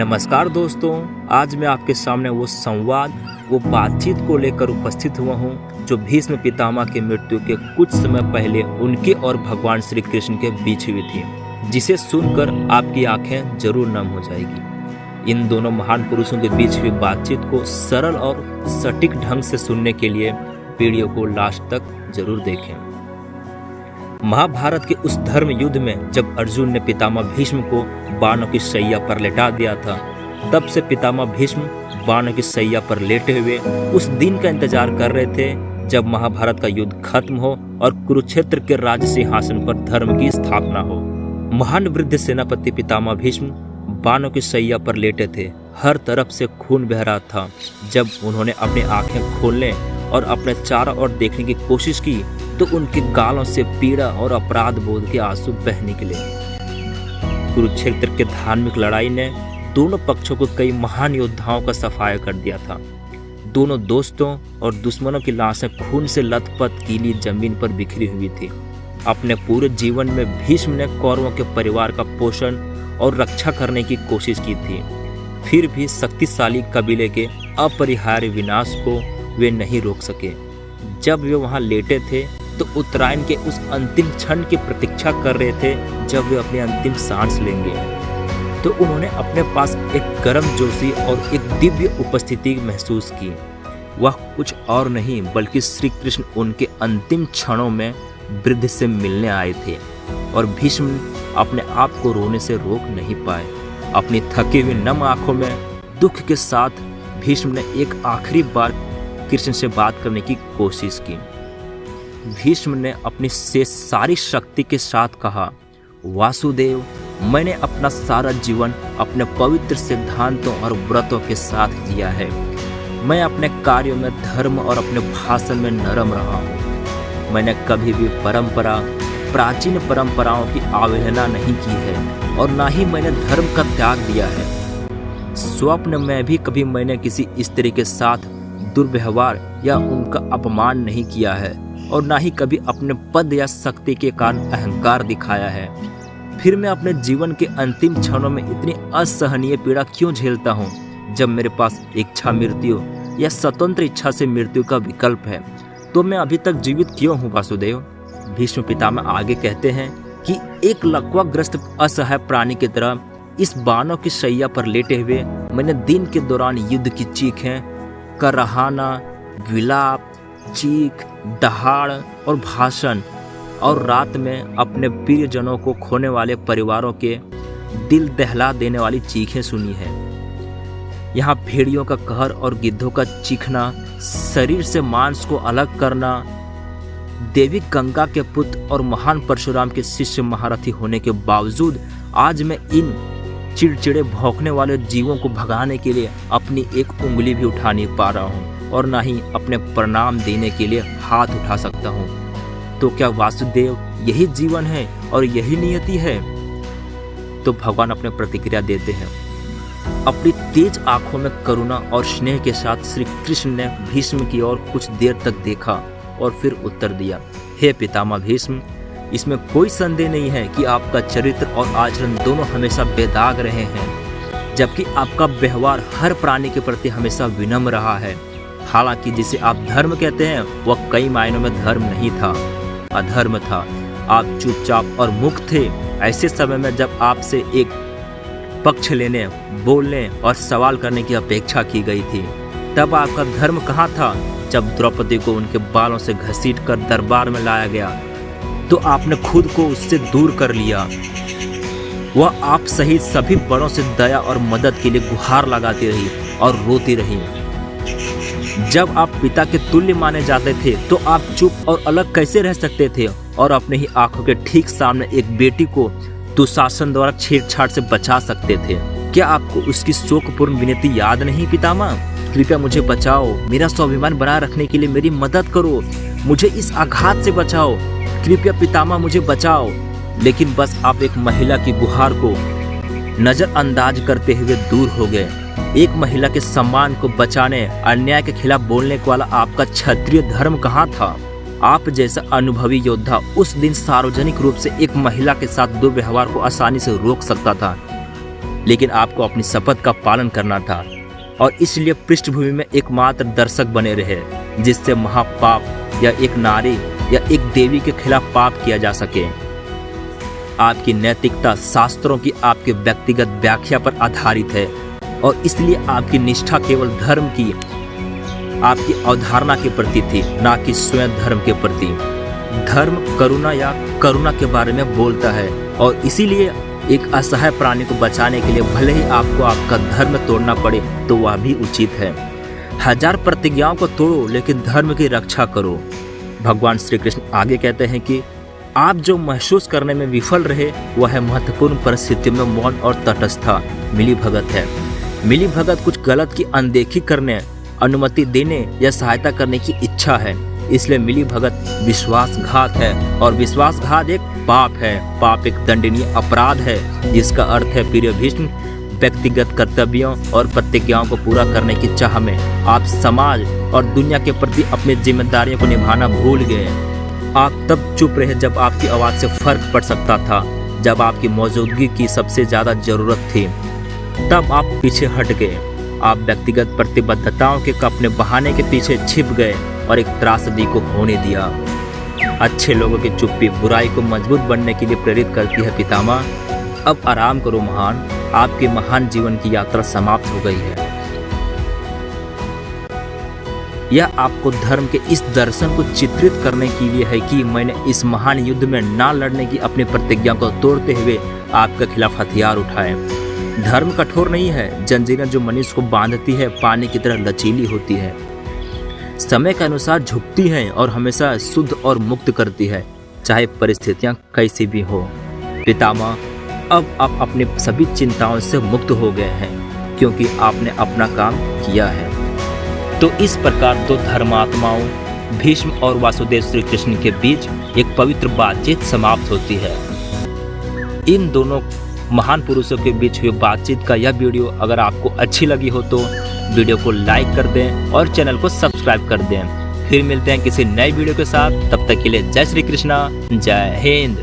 नमस्कार दोस्तों, आज मैं आपके सामने वो बातचीत को लेकर उपस्थित हुआ हूँ जो भीष्म पितामह की मृत्यु के कुछ समय पहले उनके और भगवान श्री कृष्ण के बीच हुई थी, जिसे सुनकर आपकी आंखें जरूर नम हो जाएगी। इन दोनों महान पुरुषों के बीच हुई बातचीत को सरल और सटीक ढंग से सुनने के लिए वीडियो को लास्ट तक जरूर देखें। महाभारत के उस धर्म युद्ध में जब अर्जुन ने पितामह भीष्म को बाणों की शैया पर लेटा दिया था, तब से पितामह भीष्म बाणों की शैया पर लेटे हुए उस दिन का इंतजार कर रहे थे जब महाभारत का युद्ध खत्म हो और कुरुक्षेत्र के राज सिंहासन पर धर्म की स्थापना हो। महान वृद्ध सेनापति पितामह भीष्म बाणों की शैया पर लेटे थे। हर तरफ से खून बह रहा था। जब उन्होंने अपनी आंखें खोलने और अपने चारों ओर देखने की कोशिश की तो उनके गालों से पीड़ा और अपराध बोध के आंसू बह निकले। कुरुक्षेत्र के धार्मिक लड़ाई ने दोनों पक्षों को कई महान योद्धाओं का सफाया कर दिया था। दोनों दोस्तों और दुश्मनों की लाशें खून से लथपथ गीली जमीन पर बिखरी हुई थी। अपने पूरे जीवन में भीष्म ने कौरवों के परिवार का पोषण और रक्षा करने की कोशिश की थी, फिर भी शक्तिशाली कबीले के अपरिहार्य विनाश को वे नहीं रोक सके। जब वे वहां लेटे थे तो उत्तरायण के उस अंतिम क्षण की प्रतीक्षा कर रहे थे जब वे अपनी अंतिम सांस लेंगे, तो उन्होंने अपने पास एक गर्मजोशी और एक दिव्य उपस्थिति महसूस की। वह कुछ और नहीं बल्कि श्री कृष्ण उनके अंतिम क्षणों में वृद्ध से मिलने आए थे और भीष्म अपने आप को रोने से रोक नहीं पाए। अपनी थकी हुई नम आंखों में दुख के साथ भीष्म ने एक आखिरी बार कृष्ण से बात करने की कोशिश की। भीष्म ने अपनी से सारी शक्ति के साथ कहा, वासुदेव, मैंने अपना सारा जीवन अपने पवित्र सिद्धांतों और व्रतों के साथ जिया है। मैं अपने कार्यों में धर्म और अपने भाषण में नरम रहा हूँ। मैंने कभी भी प्राचीन परंपराओं की अवहेलना नहीं की है और ना ही मैंने धर्म का त्याग दिया है। स्वप्न में भी कभी मैंने किसी स्त्री के साथ दुर्व्यवहार या उनका अपमान नहीं किया है और ना ही कभी अपने पद या शक्ति के कारण अहंकार दिखाया है। फिर मैं अपने जीवन के अंतिम क्षणों में इतनी असहनीय पीड़ा क्यों झेलता हूँ जब मेरे पास इच्छा मृत्यु या स्वतंत्र इच्छा से मृत्यु का विकल्प है? तो मैं अभी तक जीवित क्यों हूँ वासुदेव? भीष्म पितामह आगे कहते हैं कि एक लकवाग्रस्त असहाय प्राणी की तरह इस बाणों की शैया पर लेटे हुए मैंने दिन के दौरान युद्ध की चीखें, कराहना, विलाप, चीख, दहाड़ और भाषण, और रात में अपने प्रियजनों को खोने वाले परिवारों के दिल दहला देने वाली चीखें सुनी है। यहाँ भेड़ियों का कहर और गिद्धों का चीखना, शरीर से मांस को अलग करना, देवी गंगा के पुत्र और महान परशुराम के शिष्य महारथी होने के बावजूद आज मैं इन चिड़चिड़े भौंकने वाले जीवों को भगाने के लिए अपनी एक उंगली भी उठा नहीं पा रहा हूँ और ना ही अपने प्रणाम देने के लिए हाथ उठा सकता हूँ। तो क्या वासुदेव यही जीवन है और यही नियति है? तो भगवान अपने प्रतिक्रिया देते हैं। अपनी तेज आंखों में करुणा और स्नेह के साथ श्री कृष्ण ने भीष्म की ओर कुछ देर तक देखा और फिर उत्तर दिया, हे पितामह भीष्म, इसमें कोई संदेह नहीं है कि आपका चरित्र और आचरण दोनों हमेशा बेदाग रहे हैं, जबकि आपका व्यवहार हर प्राणी के प्रति हमेशा विनम्र रहा है। हालांकि जिसे आप धर्म कहते हैं वह कई मायनों में धर्म नहीं था, अधर्म था। आप चुपचाप और मुक्त थे। ऐसे समय में जब आपसे एक पक्ष लेने, बोलने और सवाल करने की अपेक्षा की गई थी, तब आपका धर्म कहाँ था? जब द्रौपदी को उनके बालों से घसीटकर दरबार में लाया गया तो आपने खुद को उससे दूर कर लिया। वह आप सहित सभी बड़ों से दया और मदद के लिए गुहार लगाती रही और रोती रही। जब आप पिता के तुल्य माने जाते थे तो आप चुप और अलग कैसे रह सकते थे और अपने ही आंखों के ठीक सामने एक बेटी को दुशासन द्वारा छेड़छाड़ से बचा सकते थे? क्या आपको उसकी शोकपूर्ण विनती याद नहीं? पितामह, कृपया मुझे बचाओ, मेरा स्वाभिमान बनाए रखने के लिए मेरी मदद करो, मुझे इस आघात से बचाओ, कृपया पितामह मुझे बचाओ। लेकिन बस आप एक महिला की गुहार को नजरअंदाज करते हुए दूर हो गए। एक महिला के सम्मान को बचाने, अन्याय के खिलाफ बोलने वाला आपका क्षत्रिय धर्म कहाँ था? आप जैसा अनुभवी योद्धा उस दिन सार्वजनिक रूप से एक महिला के साथ दुर्व्यवहार को आसानी से रोक सकता था, लेकिन आपको अपनी शपथ का पालन करना था और इसलिए पृष्ठभूमि में एकमात्र दर्शक बने रहे, जिससे महापाप या एक नारी या एक देवी के खिलाफ पाप किया जा सके। आपकी नैतिकता शास्त्रों की आपके व्यक्तिगत व्याख्या पर आधारित है और इसलिए आपकी निष्ठा केवल धर्म की आपकी अवधारणा के प्रति थी, ना कि स्वयं धर्म के प्रति। धर्म करुणा या करुणा के बारे में बोलता है और इसीलिए एक असहाय प्राणी को बचाने के लिए भले ही आपको आपका धर्म तोड़ना पड़े तो वह भी उचित है। 1000 प्रतिज्ञाओं को तोड़ो लेकिन धर्म की रक्षा करो। भगवान श्री कृष्ण आगे कहते हैं कि आप जो महसूस करने में विफल रहे वह महत्वपूर्ण परिस्थितियों में मौन और तटस्थता मिली भगत है। मिली भगत कुछ गलत की अनदेखी करने, अनुमति देने या सहायता करने की इच्छा है। इसलिए मिली भगत विश्वासघात है और विश्वासघात एक पाप है। पाप एक दंडनीय अपराध है जिसका अर्थ है प्रिय भीष्म, व्यक्तिगत कर्तव्यों और प्रतिज्ञाओं को पूरा करने की चाह में आप समाज और दुनिया के प्रति अपनी जिम्मेदारियों को निभाना भूल गए। आप तब चुप रहे जब आपकी आवाज़ से फर्क पड़ सकता था, जब आपकी मौजूदगी की सबसे ज़्यादा ज़रूरत थी, तब आप पीछे हट गए। आप व्यक्तिगत प्रतिबद्धताओं के अपने बहाने के पीछे छिप गए और एक त्रासदी को होने दिया। अच्छे लोगों की चुप्पी बुराई को मजबूत बनने के लिए प्रेरित करती है पितामह। अब आराम करो महान, आपके महान जीवन की यात्रा समाप्त हो गई है। यह आपको धर्म के इस दर्शन को चित्रित करने के लिए है कि मैंने इस महान युद्ध में ना लड़ने की अपनी प्रतिज्ञा को तोड़ते हुए आपके खिलाफ हथियार उठाए। धर्म कठोर नहीं है, जंजीरें जो मनुष्य को बांधती है पानी की तरह लचीली होती है, समय के अनुसार झुकती हैं और हमेशा शुद्ध और मुक्त करती है, चाहे परिस्थितियां कैसी भी हो। पितामह, अब आप अपनी सभी चिंताओं से मुक्त हो गए हैं क्योंकि आपने अपना काम किया है। तो इस प्रकार दो धर्मात्माओं भीष्म और वासुदेव श्री कृष्ण के बीच एक पवित्र बातचीत समाप्त होती है। इन दोनों महान पुरुषों के बीच हुई बातचीत का यह वीडियो अगर आपको अच्छी लगी हो तो वीडियो को लाइक कर दें और चैनल को सब्सक्राइब कर दें। फिर मिलते हैं किसी नए वीडियो के साथ, तब तक के लिए जय श्री कृष्णा, जय हिंद।